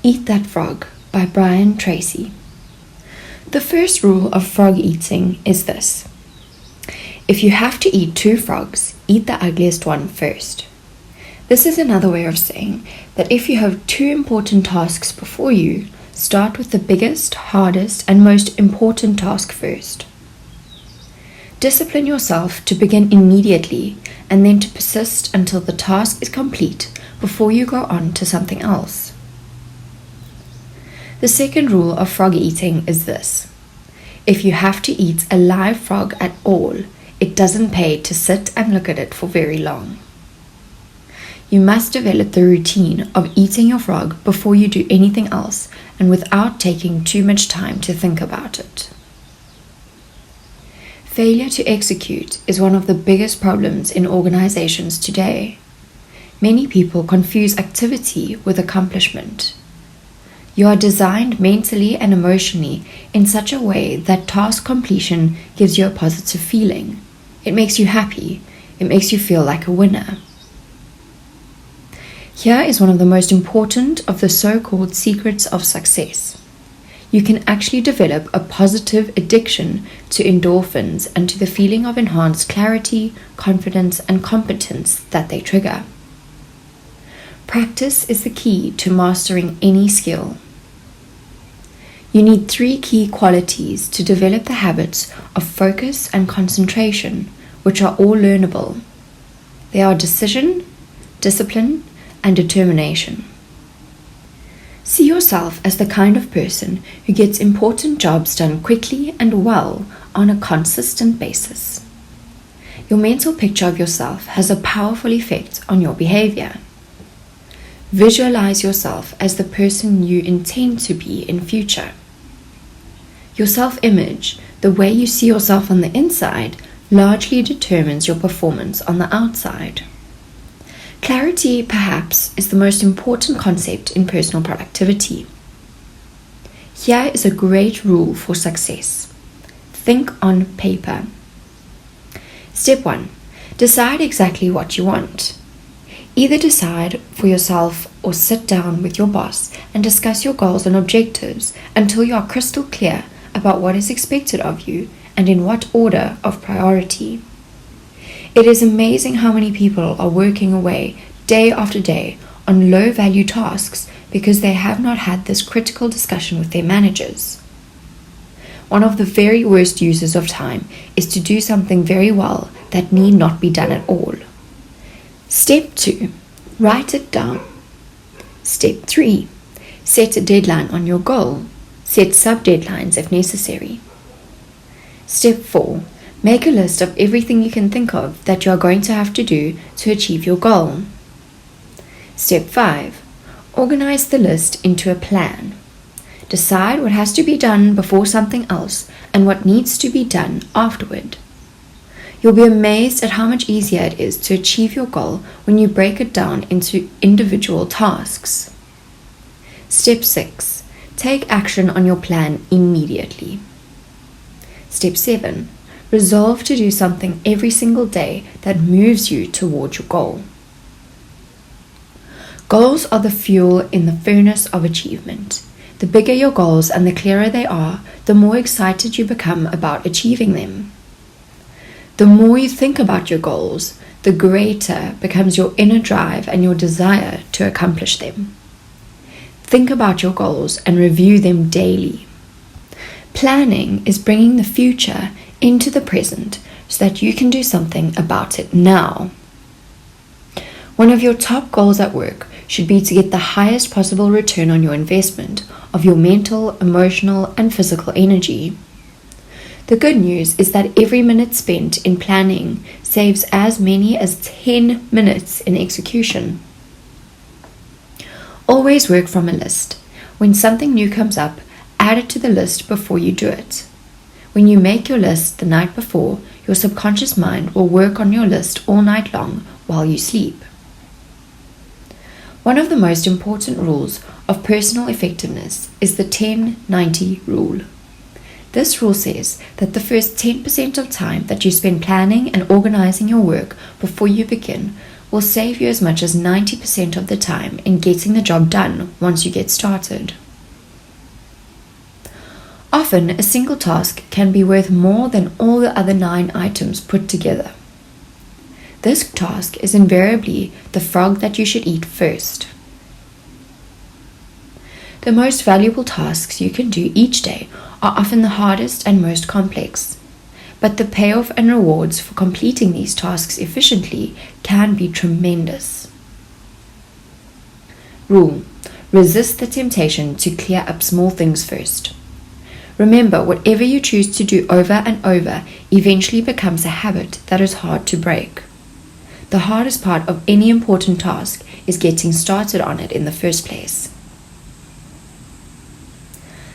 Eat That Frog by Tracy. The first rule of frog eating is this. If you have to eat 2 frogs, eat the ugliest one first. This is another way of saying that if you have 2 important tasks before you, start with the biggest, hardest, and most important task first. Discipline yourself to begin immediately and then to persist until the task is complete before you go on to something else. The second rule of frog eating is this. If you have to eat a live frog at all, it doesn't pay to sit and look at it for very long. You must develop the routine of eating your frog before you do anything else and without taking too much time to think about it. Failure to execute is one of the biggest problems in organizations today. Many people confuse activity with accomplishment. You are designed mentally and emotionally in such a way that task completion gives you a positive feeling. It makes you happy. It makes you feel like a winner. Here is one of the most important of the so-called secrets of success. You can actually develop a positive addiction to endorphins and to the feeling of enhanced clarity, confidence, and competence that they trigger. Practice is the key to mastering any skill. You need 3 key qualities to develop the habits of focus and concentration, which are all learnable. They are decision, discipline, and determination. See yourself as the kind of person who gets important jobs done quickly and well on a consistent basis. Your mental picture of yourself has a powerful effect on your behavior. Visualize yourself as the person you intend to be in future. Your self-image, the way you see yourself on the inside, largely determines your performance on the outside. Clarity, perhaps, is the most important concept in personal productivity. Here is a great rule for success. Think on paper. Step 1. Decide exactly what you want. Either decide for yourself or sit down with your boss and discuss your goals and objectives until you are crystal clear about what is expected of you and in what order of priority. It is amazing how many people are working away day after day on low-value tasks because they have not had this critical discussion with their managers. One of the very worst uses of time is to do something very well that need not be done at all. Step 2. Write it down. Step 3. Set a deadline on your goal. Set sub-deadlines if necessary. Step 4. Make a list of everything you can think of that you are going to have to do to achieve your goal. Step 5. Organize the list into a plan. Decide what has to be done before something else and what needs to be done afterward. You'll be amazed at how much easier it is to achieve your goal when you break it down into individual tasks. Step 6. Take action on your plan immediately. Step 7. Resolve to do something every single day that moves you toward your goal. Goals are the fuel in the furnace of achievement. The bigger your goals and the clearer they are, the more excited you become about achieving them. The more you think about your goals, the greater becomes your inner drive and your desire to accomplish them. Think about your goals and review them daily. Planning is bringing the future into the present so that you can do something about it now. One of your top goals at work should be to get the highest possible return on your investment of your mental, emotional, and physical energy. The good news is that every minute spent in planning saves as many as 10 minutes in execution. Always work from a list. When something new comes up, add it to the list before you do it. When you make your list the night before, your subconscious mind will work on your list all night long while you sleep. One of the most important rules of personal effectiveness is the 10-90 rule. This rule says that the first 10% of time that you spend planning and organizing your work before you begin will save you as much as 90% of the time in getting the job done once you get started. Often, a single task can be worth more than all the other 9 items put together. This task is invariably the frog that you should eat first. The most valuable tasks you can do each day are often the hardest and most complex, but the payoff and rewards for completing these tasks efficiently can be tremendous. Rule: resist the temptation to clear up small things first. Remember, whatever you choose to do over and over eventually becomes a habit that is hard to break. The hardest part of any important task is getting started on it in the first place.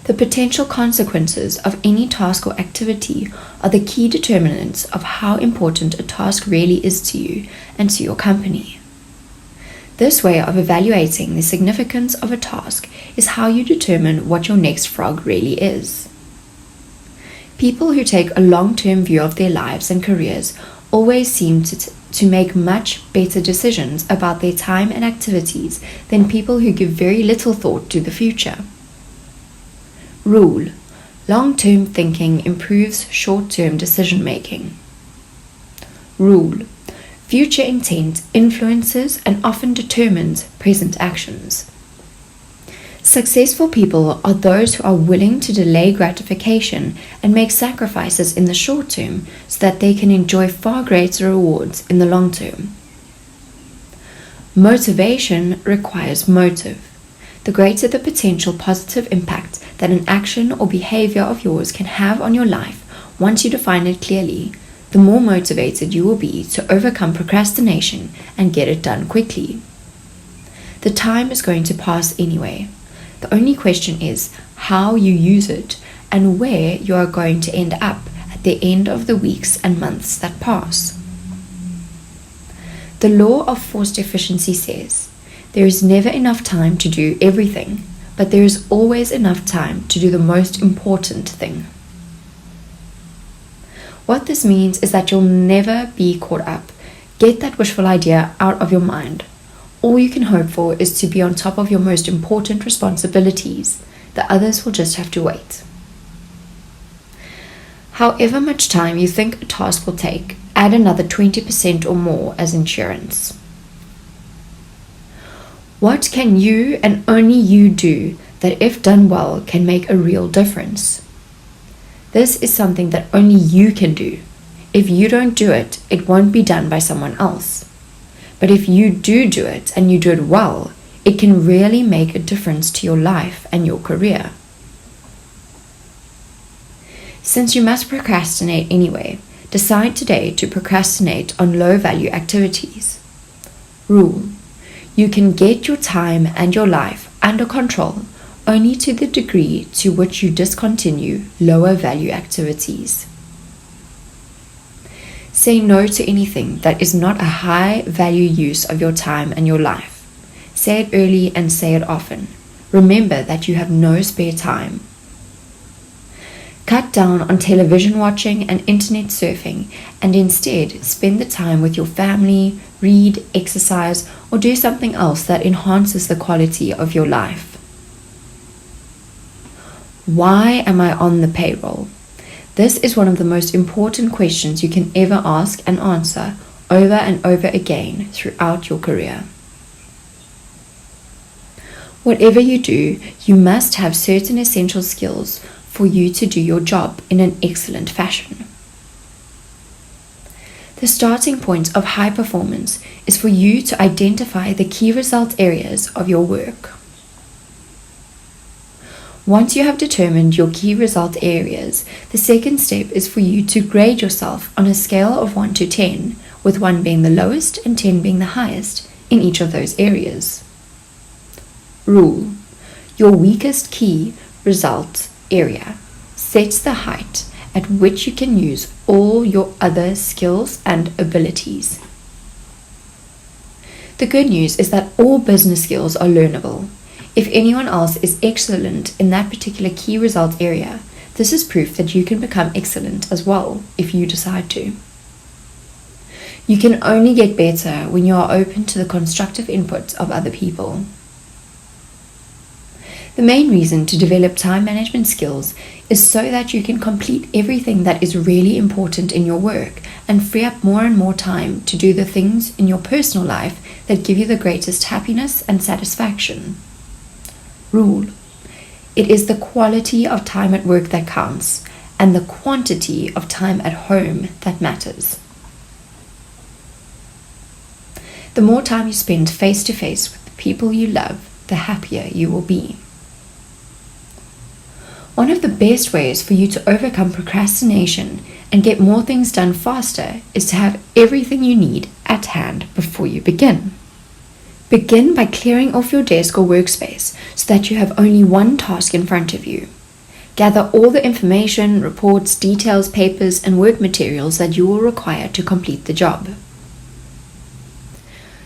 The potential consequences of any task or activity are the key determinants of how important a task really is to you and to your company. This way of evaluating the significance of a task is how you determine what your next frog really is. People who take a long-term view of their lives and careers always seem to make much better decisions about their time and activities than people who give very little thought to the future. Rule: long-term thinking improves short-term decision-making. Rule: future intent influences and often determines present actions. Successful people are those who are willing to delay gratification and make sacrifices in the short term so that they can enjoy far greater rewards in the long term. Motivation requires motive. The greater the potential positive impact that an action or behavior of yours can have on your life once you define it clearly, the more motivated you will be to overcome procrastination and get it done quickly. The time is going to pass anyway. The only question is how you use it and where you are going to end up at the end of the weeks and months that pass. The law of forced efficiency says, there is never enough time to do everything, but there is always enough time to do the most important thing. What this means is that you'll never be caught up. Get that wishful idea out of your mind. All you can hope for is to be on top of your most important responsibilities. The others will just have to wait. However much time you think a task will take, add another 20% or more as insurance. What can you and only you do that, if done well, can make a real difference? This is something that only you can do. If you don't do it, it won't be done by someone else. But if you do it and you do it well, it can really make a difference to your life and your career. Since you must procrastinate anyway, decide today to procrastinate on low-value activities. Rule: you can get your time and your life under control only to the degree to which you discontinue lower-value activities. Say no to anything that is not a high-value use of your time and your life. Say it early and say it often. Remember that you have no spare time. Cut down on television watching and internet surfing and instead spend the time with your family, read, exercise, or do something else that enhances the quality of your life. Why am I on the payroll? This is one of the most important questions you can ever ask and answer over and over again throughout your career. Whatever you do, you must have certain essential skills for you to do your job in an excellent fashion. The starting point of high performance is for you to identify the key result areas of your work. Once you have determined your key result areas, the second step is for you to grade yourself on a scale of 1 to 10, with 1 being the lowest and 10 being the highest in each of those areas. Rule: your weakest key result area sets the height at which you can use all your other skills and abilities. The good news is that all business skills are learnable. If anyone else is excellent in that particular key result area, this is proof that you can become excellent as well if you decide to. You can only get better when you are open to the constructive input of other people. The main reason to develop time management skills is so that you can complete everything that is really important in your work and free up more and more time to do the things in your personal life that give you the greatest happiness and satisfaction. Rule: it is the quality of time at work that counts, and the quantity of time at home that matters. The more time you spend face to face with the people you love, the happier you will be. One of the best ways for you to overcome procrastination and get more things done faster is to have everything you need at hand before you begin. Begin by clearing off your desk or workspace so that you have only one task in front of you. Gather all the information, reports, details, papers, and work materials that you will require to complete the job.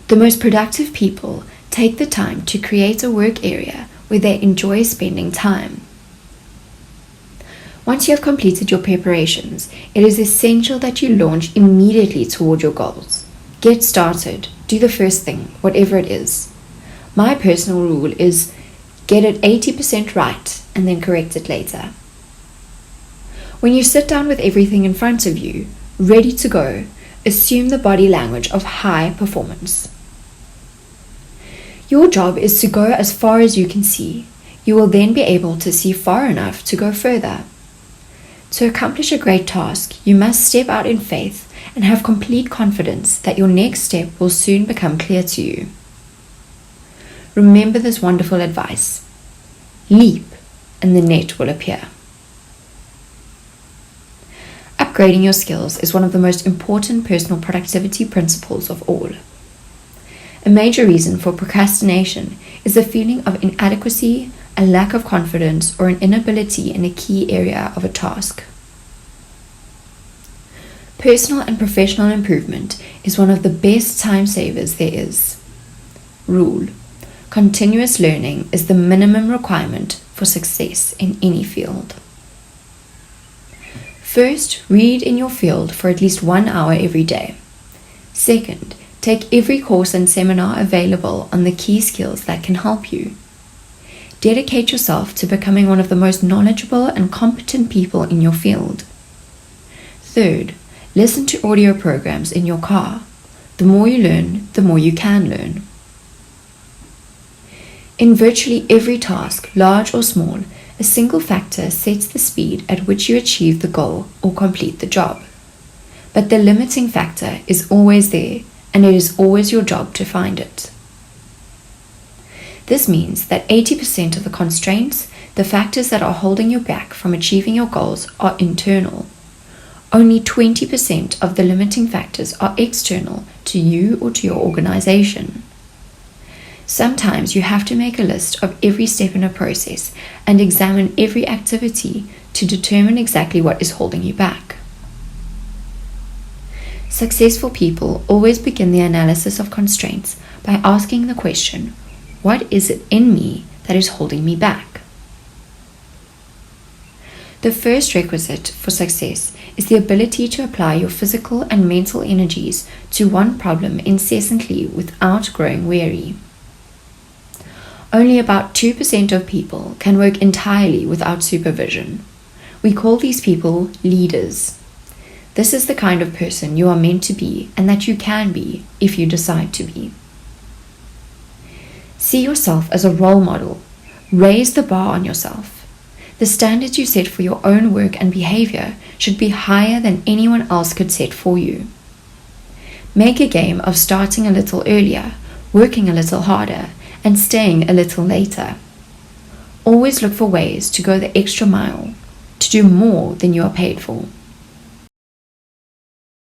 The most productive people take the time to create a work area where they enjoy spending time. Once you have completed your preparations, it is essential that you launch immediately toward your goals. Get started. Do the first thing, whatever it is. My personal rule is get it 80% right and then correct it later. When you sit down with everything in front of you, ready to go, assume the body language of high performance. Your job is to go as far as you can see. You will then be able to see far enough to go further. To accomplish a great task, you must step out in faith and have complete confidence that your next step will soon become clear to you. Remember this wonderful advice: leap and the net will appear. Upgrading your skills is one of the most important personal productivity principles of all. A major reason for procrastination is the feeling of inadequacy, a lack of confidence, or an inability in a key area of a task. Personal and professional improvement is one of the best time savers there is. Rule: continuous learning is the minimum requirement for success in any field. First, read in your field for at least 1 hour every day. Second, take every course and seminar available on the key skills that can help you. Dedicate yourself to becoming one of the most knowledgeable and competent people in your field. Third, listen to audio programs in your car. The more you learn, the more you can learn. In virtually every task, large or small, a single factor sets the speed at which you achieve the goal or complete the job. But the limiting factor is always there, and it is always your job to find it. This means that 80% of the constraints, the factors that are holding you back from achieving your goals, are internal. Only 20% of the limiting factors are external to you or to your organization. Sometimes you have to make a list of every step in a process and examine every activity to determine exactly what is holding you back. Successful people always begin the analysis of constraints by asking the question, what is it in me that is holding me back? The first requisite for success is the ability to apply your physical and mental energies to one problem incessantly without growing weary. Only about 2% of people can work entirely without supervision. We call these people leaders. This is the kind of person you are meant to be and that you can be if you decide to be. See yourself as a role model. Raise the bar on yourself. The standards you set for your own work and behavior should be higher than anyone else could set for you. Make a game of starting a little earlier, working a little harder, and staying a little later. Always look for ways to go the extra mile, to do more than you are paid for.